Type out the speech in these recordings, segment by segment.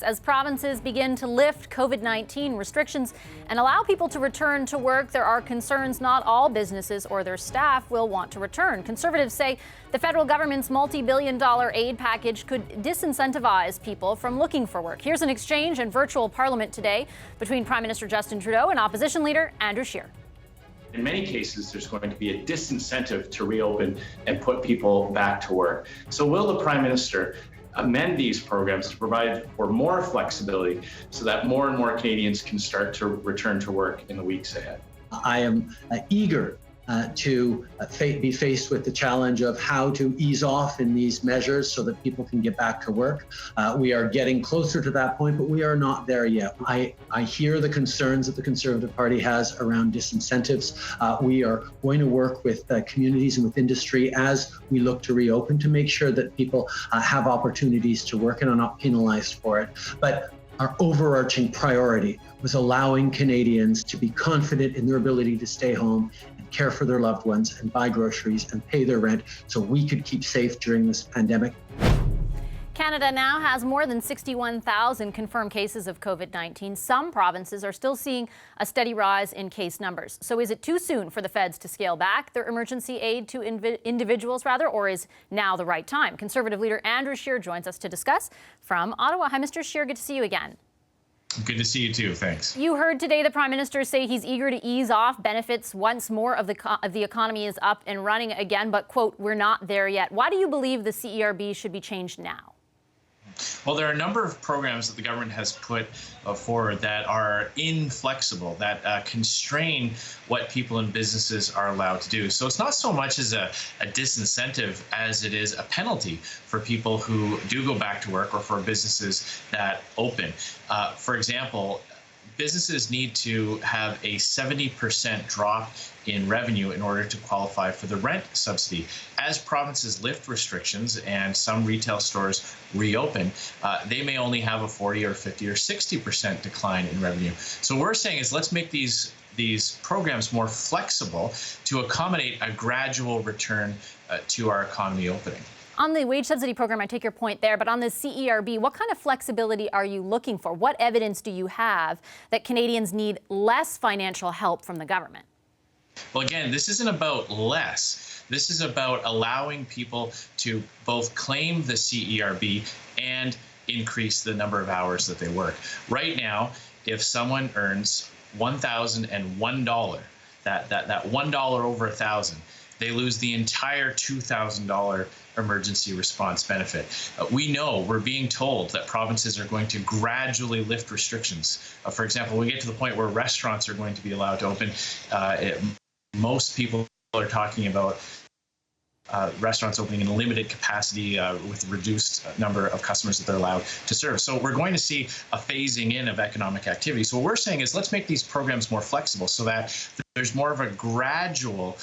As provinces begin to lift COVID-19 restrictions and allow people to return to work, there are concerns not all businesses or their staff will want to return. Conservatives say the federal government's multi-billion-dollar aid package could disincentivize people from looking for work. Here's an exchange in virtual parliament today between Prime Minister Justin Trudeau and opposition leader Andrew Scheer. In many cases, there's going to be a disincentive to reopen and put people back to work. So will the Prime Minister amend these programs to provide for more flexibility so that more and more Canadians can start to return to work in the weeks ahead? I am eager to be faced with the challenge of how to ease off in these measures so that people can get back to work. We are getting closer to that point, but we are not there yet. I hear the concerns that the Conservative Party has around disincentives. We are going to work with communities and with industry as we look to reopen to make sure that people have opportunities to work and are not penalized for it. But our overarching priority was allowing Canadians to be confident in their ability to stay home and care for their loved ones and buy groceries and pay their rent so we could keep safe during this pandemic. Canada now has more than 61,000 confirmed cases of COVID-19. Some provinces are still seeing a steady rise in case numbers. So is it too soon for the feds to scale back their emergency aid to individuals, or is now the right time? Conservative leader Andrew Scheer joins us to discuss from Ottawa. Hi, Mr. Scheer. Good to see you again. Good to see you too. Thanks. You heard today the Prime Minister say he's eager to ease off benefits once more of the economy is up and running again, but, quote, we're not there yet. Why do you believe the CERB should be changed now? Well, there are a number of programs that the government has put forward that are inflexible, that constrain what people and businesses are allowed to do. So it's not so much as a disincentive as it is a penalty for people who do go back to work or for businesses that open. For example, businesses need to have a 70% drop in revenue in order to qualify for the rent subsidy. As provinces lift restrictions and some retail stores reopen, they may only have a 40 or 50 or 60% decline in revenue. So what we're saying is let's make these programs more flexible to accommodate a gradual return to our economy opening. On the wage subsidy program, I take your point there, but on the CERB, what kind of flexibility are you looking for? What evidence do you have that Canadians need less financial help from the government? Well, again, this isn't about less. This is about allowing people to both claim the CERB and increase the number of hours that they work. Right now, if someone earns $1,001, that $1 over 1,000, they lose the entire $2,000 emergency response benefit. We know, we're being told that provinces are going to gradually lift restrictions. For example, we get to the point where restaurants are going to be allowed to open. Most people are talking about restaurants opening in a limited capacity with a reduced number of customers that they're allowed to serve. So we're going to see a phasing in of economic activity. So what we're saying is let's make these programs more flexible so that there's more of a gradual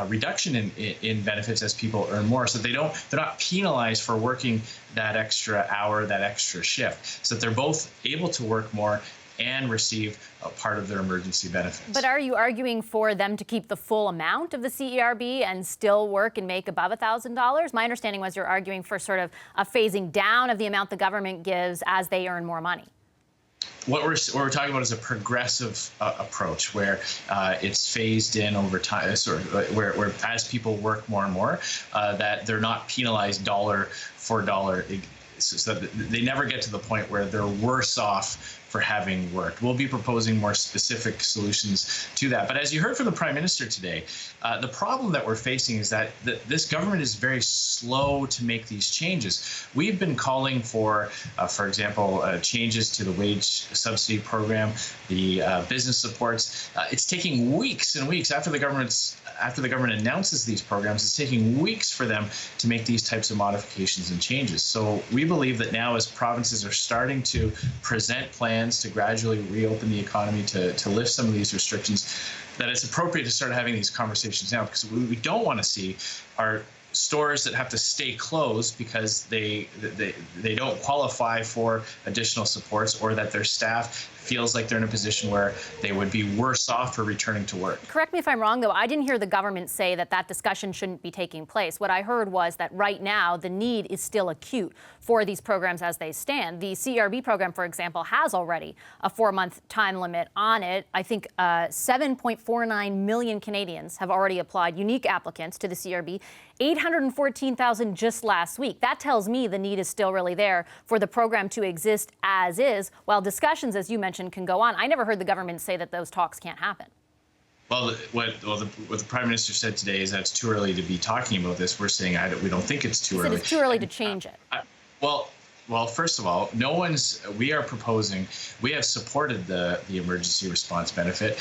reduction in benefits as people earn more, so they're not penalized for working that extra hour, that extra shift, so that they're both able to work more and receive a part of their emergency benefits. But are you arguing for them to keep the full amount of the CERB and still work and make above $1,000? My understanding was you're arguing for sort of a phasing down of the amount the government gives as they earn more money. What we're talking about is a progressive approach where it's phased in over time, sort of where as people work more and more, that they're not penalized dollar for dollar, so that they never get to the point where they're worse off for having worked. We'll be proposing more specific solutions to that. But as you heard from the Prime Minister today, the problem that we're facing is that this government is very slow to make these changes. We've been calling for example, changes to the wage subsidy program, the business supports. It's taking weeks and weeks after the government announces these programs. It's taking weeks for them to make these types of modifications and changes. So we believe that now, as provinces are starting to present plans to gradually reopen the economy, to lift some of these restrictions, that it's appropriate to start having these conversations now, because what we don't want to see are stores that have to stay closed because they don't qualify for additional supports, or that their staff feels like they're in a position where they would be worse off for returning to work. Correct me if I'm wrong, though. I didn't hear the government say that discussion shouldn't be taking place. What I heard was that right now the need is still acute for these programs as they stand. The CERB program, for example, has already a 4-month time limit on it. I think 7.49 million Canadians have already applied, unique applicants to the CERB, 814,000 just last week. That tells me the need is still really there for the program to exist as is, while discussions, as you mentioned, can go on. I never heard the government say that those talks can't happen. Well, what the Prime Minister said today is that it's too early to be talking about this. We're saying we don't think it's too early. It's too early to change it. Well, first of all, we have supported the emergency response benefit.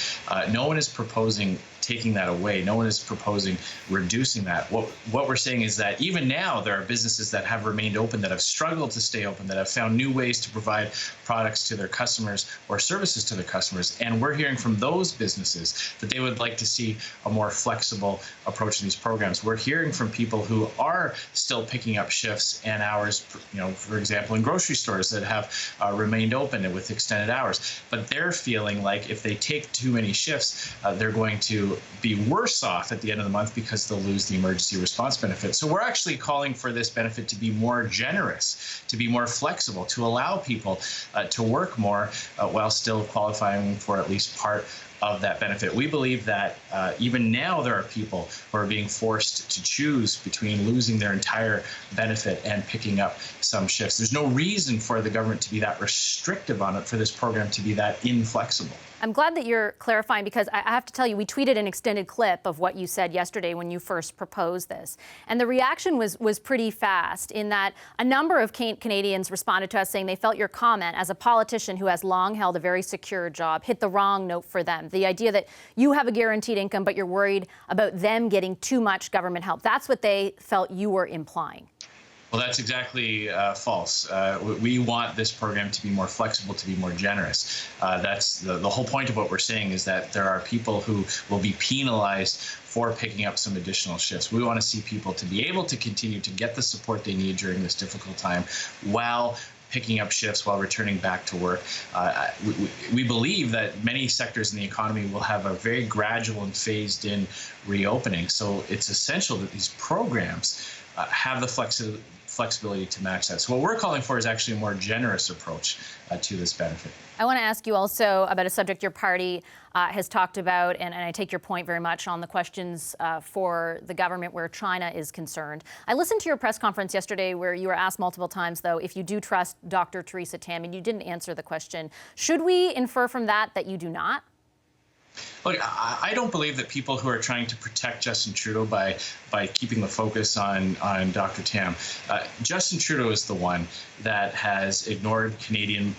No one is proposing taking that away. No one is proposing reducing that. What we're saying is that even now there are businesses that have remained open, that have struggled to stay open, that have found new ways to provide products to their customers or services to their customers. And we're hearing from those businesses that they would like to see a more flexible approach to these programs. We're hearing from people who are still picking up shifts and hours, for example, in grocery stores that have remained open and with extended hours. But they're feeling like if they take too many shifts, they're going to be worse off at the end of the month because they'll lose the emergency response benefit. So we're actually calling for this benefit to be more generous, to be more flexible, to allow people to work more while still qualifying for at least part of that benefit. We believe that even now there are people who are being forced to choose between losing their entire benefit and picking up some shifts. There's no reason for the government to be that restrictive on it, for this program to be that inflexible. I'm glad that you're clarifying, because I have to tell you, we tweeted an extended clip of what you said yesterday when you first proposed this. And the reaction was pretty fast, in that a number of Canadians responded to us saying they felt your comment, as a politician who has long held a very secure job, hit the wrong note for them. The idea that you have a guaranteed income, but you're worried about them getting too much government help. That's what they felt you were implying. Well, that's exactly false. We want this program to be more flexible, to be more generous. That's the whole point of what we're saying, is that there are people who will be penalized for picking up some additional shifts. We want to see people to be able to continue to get the support they need during this difficult time while picking up shifts, while returning back to work. We believe that many sectors in the economy will have a very gradual and phased in reopening. So it's essential that these programs have the flexibility to match that. So what we're calling for is actually a more generous approach to this benefit. I want to ask you also about a subject your party has talked about, and I take your point very much on the questions for the government where China is concerned. I listened to your press conference yesterday where you were asked multiple times, though, if you do trust Dr. Theresa Tam, and you didn't answer the question. Should we infer from that you do not? Look, I don't believe that people who are trying to protect Justin Trudeau by keeping the focus on Dr. Tam. Justin Trudeau is the one that has ignored Canadian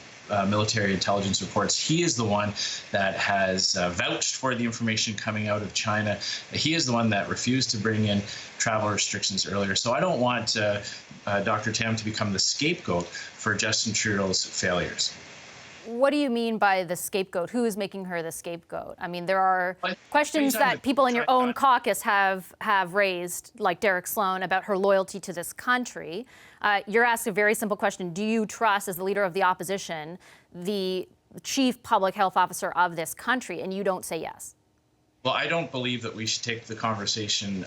military intelligence reports. He is the one that has vouched for the information coming out of China. He is the one that refused to bring in travel restrictions earlier. So I don't want Dr. Tam to become the scapegoat for Justin Trudeau's failures. What do you mean by the scapegoat? Who is making her the scapegoat? I mean, there are questions that people in your own caucus have raised, like Derek Sloan, about her loyalty to this country. You're asked a very simple question. Do you trust, as the leader of the opposition, the chief public health officer of this country? And you don't say yes. Well, I don't believe that we should take the conversation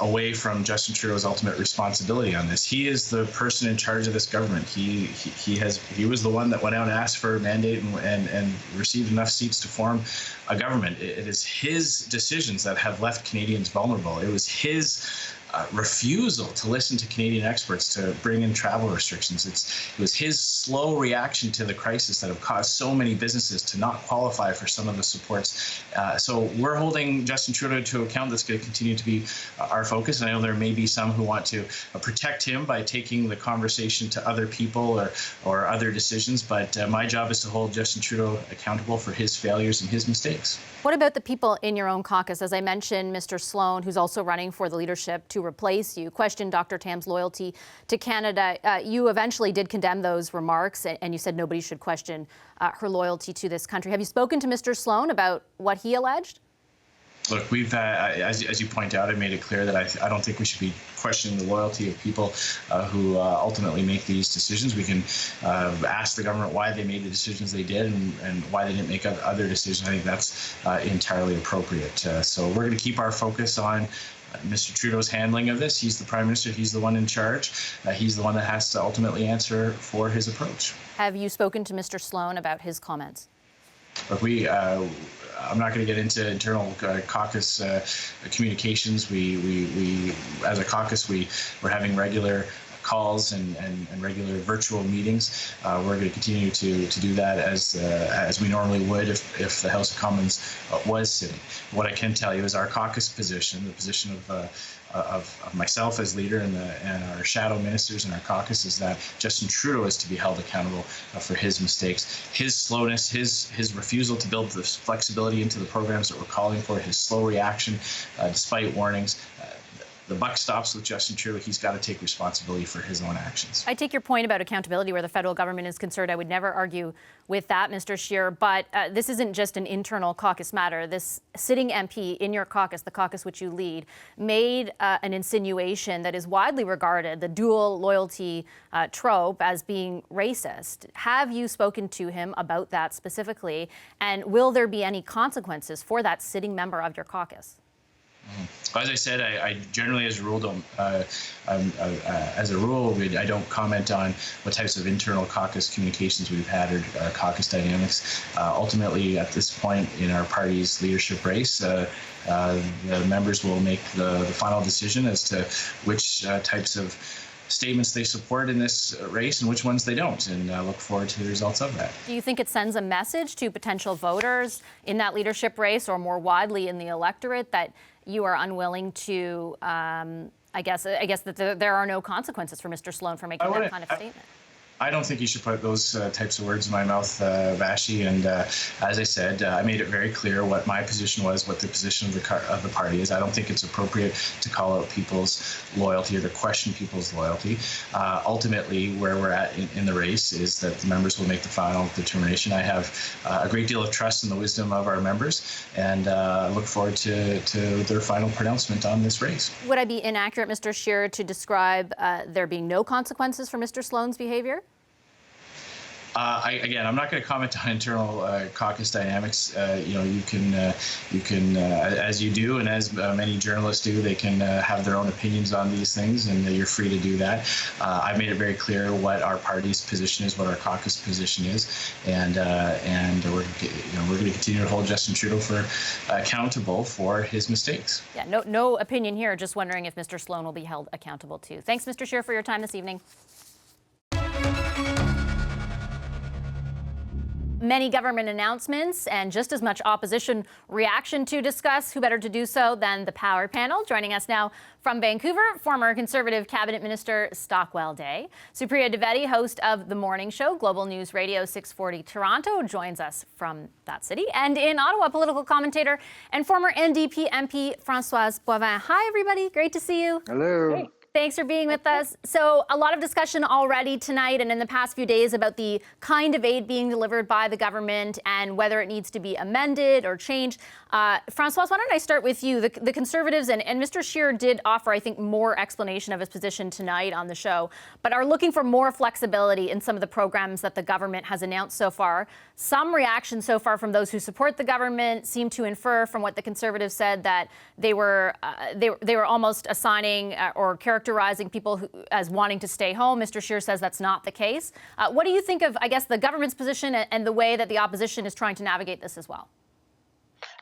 away from Justin Trudeau's ultimate responsibility on this. He is the person in charge of this government. He was the one that went out and asked for a mandate and received enough seats to form a government. It is his decisions that have left Canadians vulnerable. It was his refusal to listen to Canadian experts to bring in travel restrictions. It was his slow reaction to the crisis that have caused so many businesses to not qualify for some of the supports. So we're holding Justin Trudeau to account. That's going to continue to be our focus. And I know there may be some who want to protect him by taking the conversation to other people or other decisions. But my job is to hold Justin Trudeau accountable for his failures and his mistakes. What about the people in your own caucus? As I mentioned, Mr. Sloan, who's also running for the leadership to replace you, questioned Dr. Tam's loyalty to Canada. You eventually did condemn those remarks, and you said nobody should question her loyalty to this country. Have you spoken to Mr. Sloan about what he alleged? Look, we've, as you point out, I made it clear that I don't think we should be questioning the loyalty of people who ultimately make these decisions. We can ask the government why they made the decisions they did and why they didn't make other decisions. I think that's entirely appropriate. So we're going to keep our focus on Mr. Trudeau's handling of this. He's the Prime Minister. He's the one in charge. He's the one that has to ultimately answer for his approach. Have you spoken to Mr. Sloan about his comments? Look, I'm not going to get into internal caucus communications. We as a caucus, we're having regular calls and regular virtual meetings. We're going to continue to do that as we normally would if the House of Commons was sitting. What I can tell you is our caucus position, the position of myself as leader and our shadow ministers in our caucus, is that Justin Trudeau is to be held accountable for his mistakes, his slowness, his refusal to build the flexibility into the programs that we're calling for, his slow reaction despite warnings. The buck stops with Justin Trudeau. He's got to take responsibility for his own actions. I take your point about accountability where the federal government is concerned. I would never argue with that, Mr. Scheer, but this isn't just an internal caucus matter. This sitting MP in your caucus, the caucus which you lead, made an insinuation that is widely regarded, the dual loyalty trope, as being racist. Have you spoken to him about that specifically? And will there be any consequences for that sitting member of your caucus? As I said, I generally, as a rule, I don't comment on what types of internal caucus communications we've had or caucus dynamics. Ultimately, at this point in our party's leadership race, the members will make the final decision as to which types of statements they support in this race and which ones they don't, and I look forward to the results of that. Do you think it sends a message to potential voters in that leadership race or more widely in the electorate that you are unwilling to, I guess that there are no consequences for Mr. Sloan for making that kind of statement? I don't think you should put those types of words in my mouth, Vashi. And as I said, I made it very clear what my position was, what the position of the party is. I don't think it's appropriate to call out people's loyalty or to question people's loyalty. Ultimately, where we're at in the race is that the members will make the final determination. I have a great deal of trust in the wisdom of our members, and look forward to their final pronouncement on this race. Would I be inaccurate, Mr. Scheer, to describe there being no consequences for Mr. Sloan's behavior? I'm not going to comment on internal caucus dynamics. You can, as you do, and as many journalists do, they can have their own opinions on these things, and you're free to do that. I've made it very clear what our party's position is, what our caucus position is, and we're going to continue to hold Justin Trudeau accountable for his mistakes. Yeah, no opinion here. Just wondering if Mr. Sloan will be held accountable too. Thanks, Mr. Scheer, for your time this evening. Many government announcements and just as much opposition reaction to discuss. Who better to do so than the Power Panel? Joining us now from Vancouver, former Conservative Cabinet Minister Stockwell Day. Supriya Dwivedi, host of The Morning Show, Global News Radio 640 Toronto, joins us from that city. And in Ottawa, political commentator and former NDP MP Françoise Boivin. Hi, everybody. Great to see you. Hello. Hey. Thanks for being with us. So a lot of discussion already tonight and in the past few days about the kind of aid being delivered by the government and whether it needs to be amended or changed. Françoise, why don't I start with you? The Conservatives and Mr. Scheer did offer, I think, more explanation of his position tonight on the show, but are looking for more flexibility in some of the programs that the government has announced so far. Some reaction so far from those who support the government seem to infer from what the Conservatives said that they were almost assigning or characterizing people as wanting to stay home. Mr. Scheer says that's not the case. What do you think of, I guess, the government's position and the way that the opposition is trying to navigate this as well?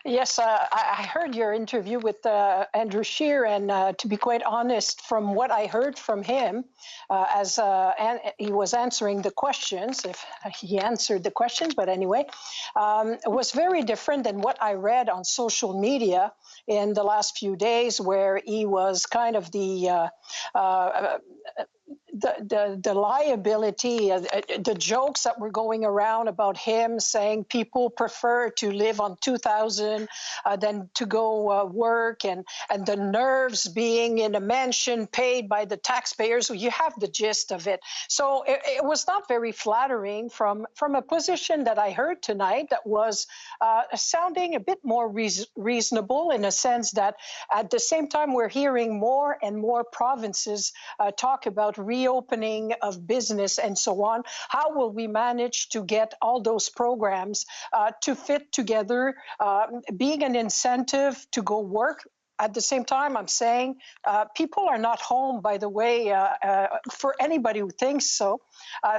Yes, I heard your interview with Andrew Scheer, and to be quite honest, from what I heard from him, as he was answering the questions, if he answered the questions, but anyway, it was very different than what I read on social media in the last few days, where he was kind of the liability, the jokes that were going around about him saying people prefer to live on $2,000 than to go work, and the nerves being in a mansion paid by the taxpayers. You have the gist of it. So it was not very flattering from a position that I heard tonight that was sounding a bit more reasonable, in a sense that at the same time we're hearing more and more provinces talk about reopening of business and so on. How will we manage to get all those programs to fit together, being an incentive to go work? At the same time, I'm saying people are not home, by the way, for anybody who thinks so,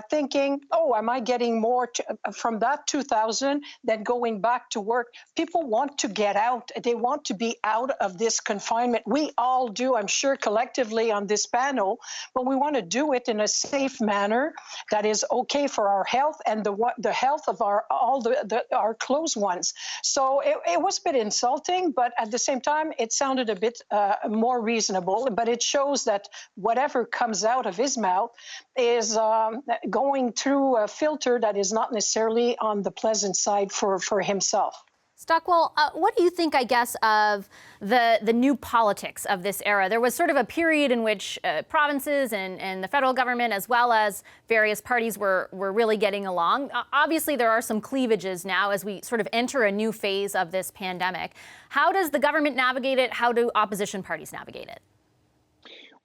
thinking, oh, am I getting more from that 2,000 than going back to work? People want to get out. They want to be out of this confinement. We all do, I'm sure, collectively on this panel, but we want to do it in a safe manner that is okay for our health and the health of our close ones. So it was a bit insulting, but at the same time, it sounded a bit more reasonable, but it shows that whatever comes out of his mouth is going through a filter that is not necessarily on the pleasant side for himself. Stockwell, what do you think, I guess, of the new politics of this era? There was sort of a period in which provinces and the federal government, as well as various parties, were really getting along. Obviously, there are some cleavages now as we sort of enter a new phase of this pandemic. How does the government navigate it? How do opposition parties navigate it?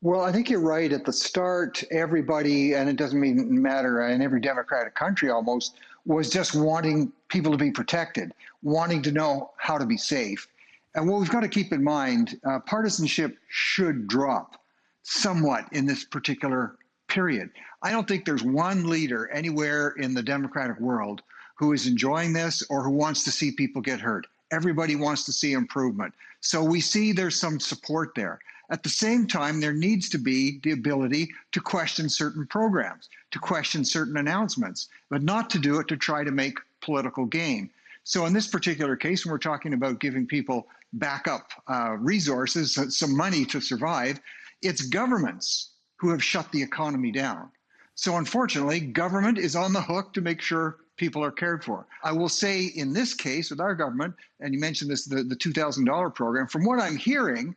Well, I think you're right. At the start, everybody, and it doesn't matter, in every democratic country almost, was just wanting people to be protected, wanting to know how to be safe. And what we've got to keep in mind, partisanship should drop somewhat in this particular period. I don't think there's one leader anywhere in the democratic world who is enjoying this or who wants to see people get hurt. Everybody wants to see improvement. So we see there's some support there. At the same time, there needs to be the ability to question certain programs, to question certain announcements, but not to do it to try to make political gain. So in this particular case, when we're talking about giving people backup resources, some money to survive, it's governments who have shut the economy down. So unfortunately, government is on the hook to make sure people are cared for. I will say in this case with our government, and you mentioned this, the $2,000 program, from what I'm hearing,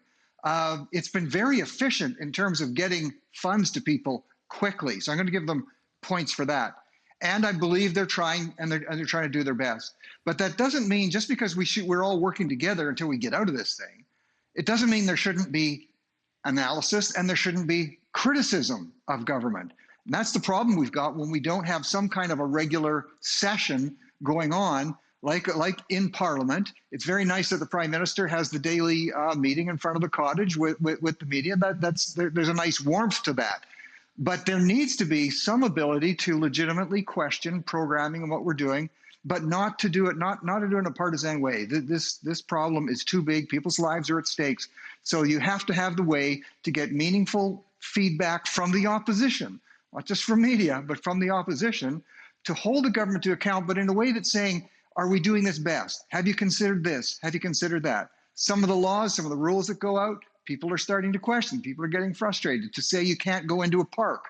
it's been very efficient in terms of getting funds to people quickly. So I'm going to give them points for that. And I believe they're trying, and they're trying to do their best. But that doesn't mean just because we're all working together until we get out of this thing, it doesn't mean there shouldn't be analysis and there shouldn't be criticism of government. And that's the problem we've got when we don't have some kind of a regular session going on, like in Parliament. It's very nice that the Prime Minister has the daily meeting in front of the cottage with the media. There's a nice warmth to that. But there needs to be some ability to legitimately question programming and what we're doing, but not to do it in a partisan way. This problem is too big. People's lives are at stakes. So you have to have the way to get meaningful feedback from the opposition, not just from media, but from the opposition, to hold the government to account, but in a way that's saying, are we doing this best? Have you considered this? Have you considered that? Some of the laws, some of the rules that go out, people are starting to question. People are getting frustrated to say you can't go into a park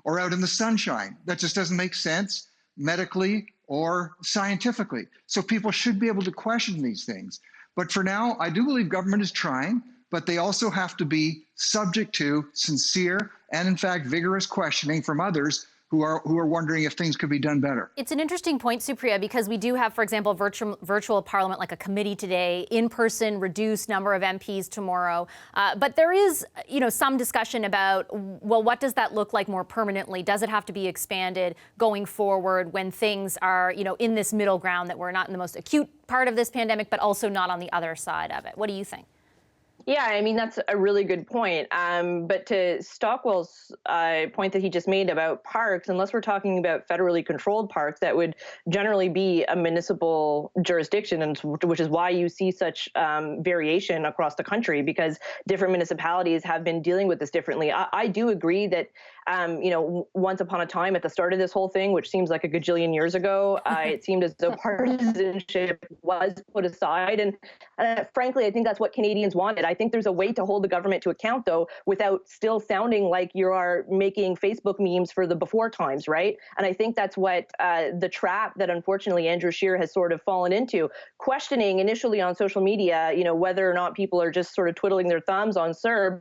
or out in the sunshine. That just doesn't make sense medically or scientifically. So people should be able to question these things. But for now, I do believe government is trying, but they also have to be subject to sincere and, in fact, vigorous questioning from others who are wondering if things could be done better. It's an interesting point, Supriya, because we do have, for example, virtual parliament, like a committee today, in-person, reduced number of MPs tomorrow. But there is, some discussion about, well, what does that look like more permanently? Does it have to be expanded going forward when things are, in this middle ground that we're not in the most acute part of this pandemic, but also not on the other side of it? What do you think? Yeah, I mean, that's a really good point. But to Stockwell's point that he just made about parks, unless we're talking about federally controlled parks, that would generally be a municipal jurisdiction, and which is why you see such variation across the country, because different municipalities have been dealing with this differently. I do agree that, once upon a time at the start of this whole thing, which seems like a gajillion years ago, it seemed as though partisanship was put aside. And frankly, I think that's what Canadians wanted. I think there's a way to hold the government to account, though, without still sounding like you are making Facebook memes for the before times, right? And I think that's what the trap that unfortunately Andrew Scheer has sort of fallen into, questioning initially on social media, whether or not people are just sort of twiddling their thumbs on CERB.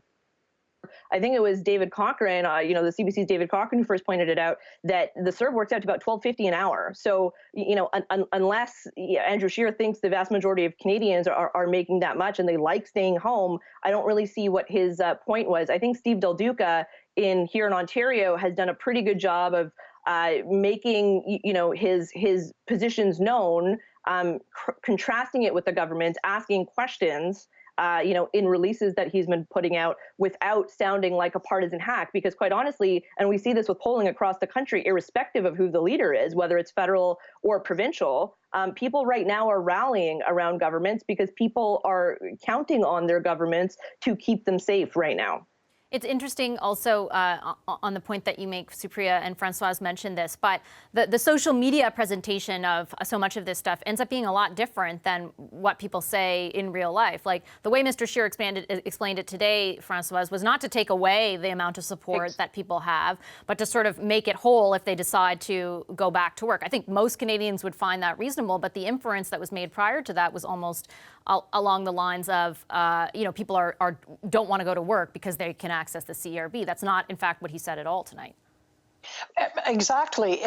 I think it was David Cochran, the CBC's David Cochran, who first pointed it out, that the CERB works out to about $12.50 an hour. So, unless Andrew Scheer thinks the vast majority of Canadians are making that much and they like staying home, I don't really see what his point was. I think Steve Del Duca here in Ontario has done a pretty good job of making, his positions known, contrasting it with the government, asking questions, in releases that he's been putting out without sounding like a partisan hack. Because quite honestly, and we see this with polling across the country, irrespective of who the leader is, whether it's federal or provincial, people right now are rallying around governments because people are counting on their governments to keep them safe right now. It's interesting also on the point that you make, Supriya, and Francoise mentioned this, but the social media presentation of so much of this stuff ends up being a lot different than what people say in real life. Like the way Mr. Scheer explained it today, Francoise, was not to take away the amount of support that people have, but to sort of make it whole if they decide to go back to work. I think most Canadians would find that reasonable, but the inference that was made prior to that was almost along the lines of, people don't want to go to work because they can access the CERB. That's not, in fact, what he said at all tonight. Exactly.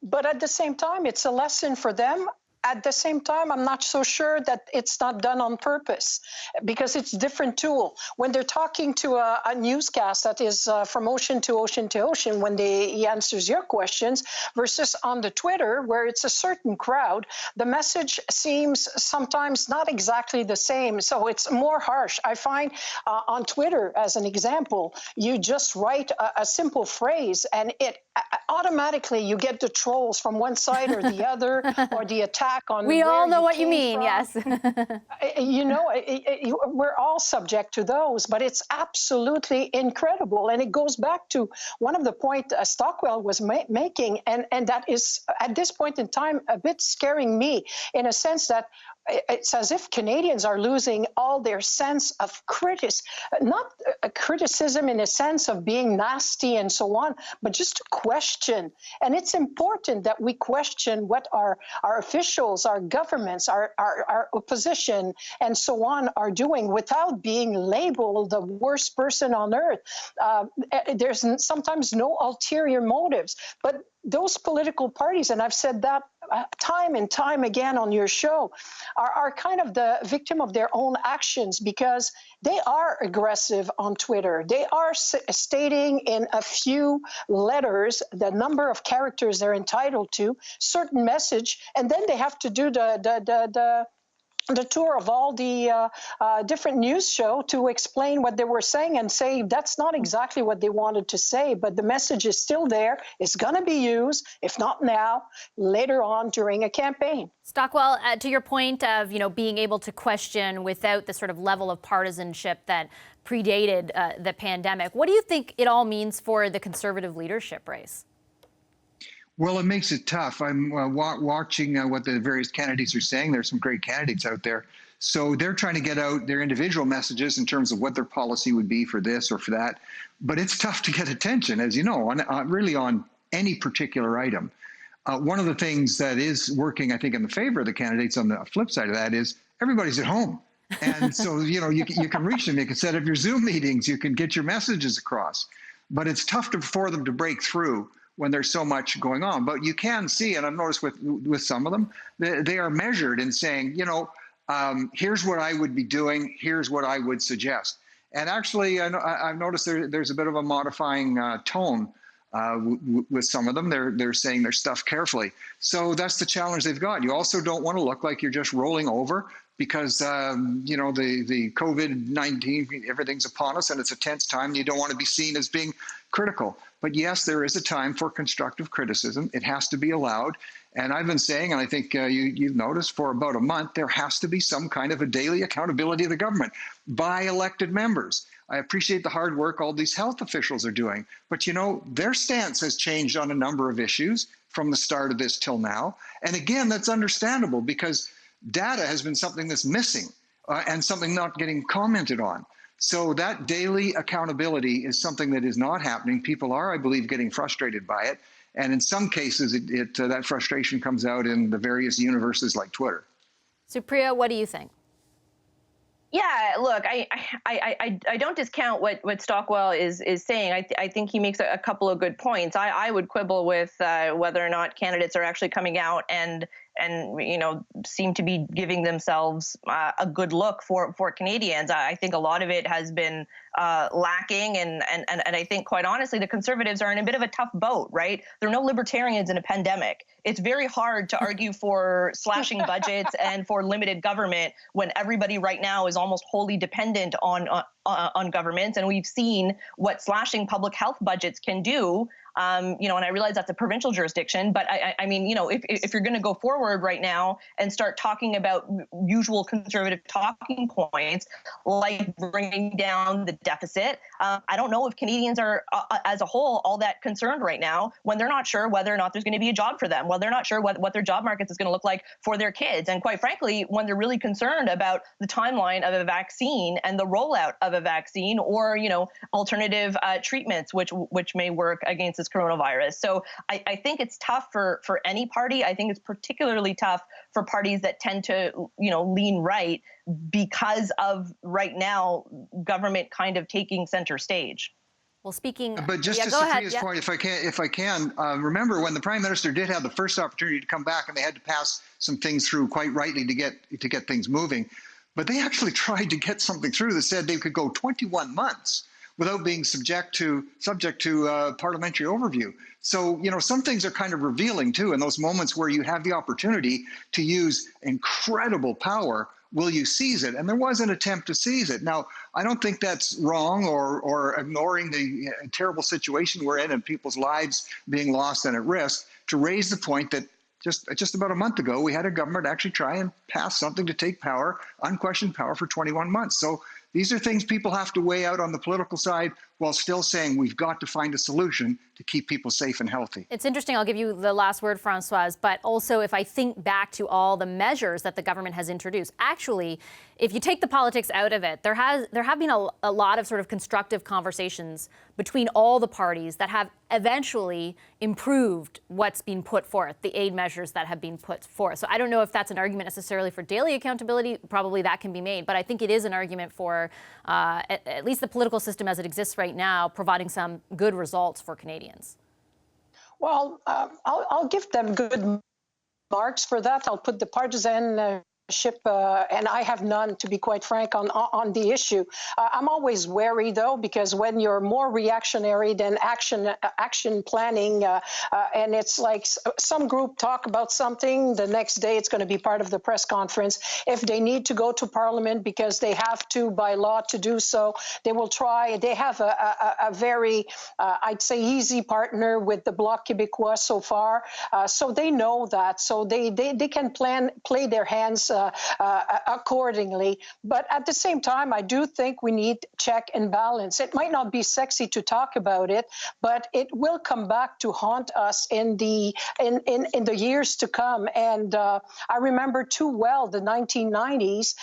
But at the same time, it's a lesson for them. At the same time, I'm not so sure that it's not done on purpose because it's a different tool. When they're talking to a newscast that is from ocean to ocean to ocean, when he answers your questions versus on the Twitter where it's a certain crowd, the message seems sometimes not exactly the same. So it's more harsh. I find on Twitter, as an example, you just write a simple phrase and it automatically you get the trolls from one side or the other or the attack. We all know what you mean, yes. We're all subject to those, but it's absolutely incredible. And it goes back to one of the points Stockwell was making, and that is, at this point in time, a bit scaring me in a sense that it's as if Canadians are losing all their sense of not a criticism in a sense of being nasty and so on, but just to question. And it's important that we question what our officials, our governments, our opposition, and so on are doing without being labeled the worst person on earth. There's sometimes no ulterior motives, but those political parties, and I've said that time and time again on your show, are kind of the victim of their own actions because they are aggressive on Twitter. They are stating in a few letters the number of characters they're entitled to, certain message, and then they have to do the tour of all the different news show to explain what they were saying and say that's not exactly what they wanted to say, but the message is still there. It's going to be used, if not now, later on during a campaign. Stockwell, to your point of being able to question without the sort of level of partisanship that predated the pandemic, what do you think it all means for the Conservative leadership race? Well, it makes it tough. I'm watching what the various candidates are saying. There's some great candidates out there. So they're trying to get out their individual messages in terms of what their policy would be for this or for that. But it's tough to get attention, as you know, really on any particular item. One of the things that is working, I think, in the favor of the candidates on the flip side of that is everybody's at home. And so, you can reach them. You can set up your Zoom meetings. You can get your messages across. But it's tough for them to break through when there's so much going on. But you can see, and I've noticed with some of them, they are measured in saying, here's what I would be doing, here's what I would suggest. And actually, I've noticed there's a bit of a modifying tone with some of them. They're saying their stuff carefully. So that's the challenge they've got. You also don't want to look like you're just rolling over because, the COVID-19, everything's upon us and it's a tense time. And you don't want to be seen as being critical. But yes, there is a time for constructive criticism. It has to be allowed. And I've been saying, and I think you've noticed for about a month, there has to be some kind of a daily accountability of the government by elected members. I appreciate the hard work all these health officials are doing, but their stance has changed on a number of issues from the start of this till now. And again, that's understandable because data has been something that's missing. and something not getting commented on. So that daily accountability is something that is not happening. People are, I believe, getting frustrated by it. And in some cases, that frustration comes out in the various universes like Twitter. Supriya, what do you think? Yeah, look, I don't discount what Stockwell is saying. I think he makes a couple of good points. I would quibble with whether or not candidates are actually coming out and seem to be giving themselves a good look for Canadians. I think a lot of it has been lacking, and I think, quite honestly, the Conservatives are in a bit of a tough boat, right? There are no libertarians in a pandemic. It's very hard to argue for slashing budgets and for limited government when everybody right now is almost wholly dependent on governments, and we've seen what slashing public health budgets can do. And I realize that's a provincial jurisdiction, but I mean, if you're going to go forward right now and start talking about usual Conservative talking points, like bringing down the deficit, I don't know if Canadians are, as a whole, all that concerned right now when they're not sure whether or not there's going to be a job for them, when they're not sure what their job markets is going to look like for their kids. And quite frankly, when they're really concerned about the timeline of a vaccine and the rollout of a vaccine, or, alternative treatments, which may work against this coronavirus. So I think it's tough for any party. I think it's particularly tough for parties that tend to, lean right, because of right now government kind of taking center stage. Well, speaking, but just to Supriya's point, if I can, remember when the Prime Minister did have the first opportunity to come back, and they had to pass some things through, quite rightly, to get things moving, but they actually tried to get something through that said they could go 21 months without being subject to parliamentary overview. So, some things are kind of revealing too. In those moments where you have the opportunity to use incredible power, will you seize it? And there was an attempt to seize it. Now, I don't think that's wrong or ignoring the terrible situation we're in and people's lives being lost and at risk, to raise the point that just about a month ago, we had a government actually try and pass something to take power, unquestioned power, for 21 months. So these are things people have to weigh out on the political side, while still saying we've got to find a solution to keep people safe and healthy. It's interesting. I'll give you the last word, Françoise, but also if I think back to all the measures that the government has introduced, actually, if you take the politics out of it, there have been a lot of sort of constructive conversations between all the parties that have eventually improved what's been put forth, the aid measures that have been put forth. So I don't know if that's an argument necessarily for daily accountability. Probably that can be made, but I think it is an argument for at least the political system as it exists right now, providing some good results for Canadians. Well, I'll give them good marks for that. I'll put the partisanship, and I have none, to be quite frank, on the issue. I'm always wary, though, because when you're more reactionary than action planning, and it's like some group talk about something, the next day it's going to be part of the press conference. If they need to go to Parliament because they have to by law to do so, they will try. They have a very, I'd say, easy partner with the Bloc Québécois so far, so they know that. So they can play their hands accordingly. But at the same time, I do think we need check and balance. It might not be sexy to talk about it, but it will come back to haunt us in the years to come. And I remember too well the 1990s.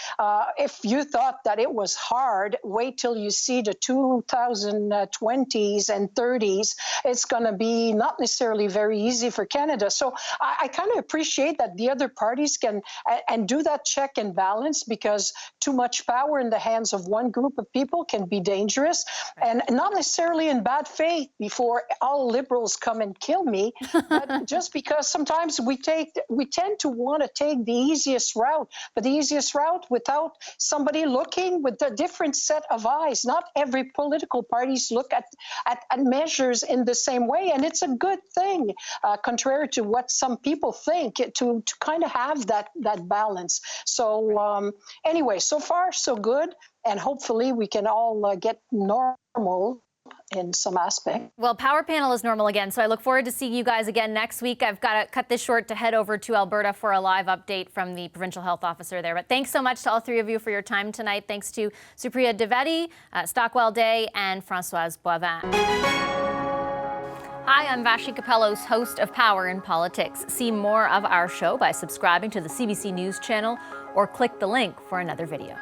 If you thought that it was hard, wait till you see the 2020s and 30s. It's going to be not necessarily very easy for Canada. So I kind of appreciate that the other parties can and do that check and balance, because too much power in the hands of one group of people can be dangerous, and not necessarily in bad faith before all liberals come and kill me, but just because sometimes we tend to want to take the easiest route, but the easiest route without somebody looking with a different set of eyes. Not every political parties look at measures in the same way, and it's a good thing, contrary to what some people think, to kind of have that balance. So anyway, so far so good, and hopefully we can all get normal in some aspect. Well, Power Panel is normal again, so I look forward to seeing you guys again next week. I've got to cut this short to head over to Alberta for a live update from the provincial health officer there. But thanks so much to all three of you for your time tonight. Thanks to Supriya Dwivedi, Stockwell Day, and Françoise Boivin. Hi, I'm Vashi Capellos, host of Power in Politics. See more of our show by subscribing to the CBC News channel or click the link for another video.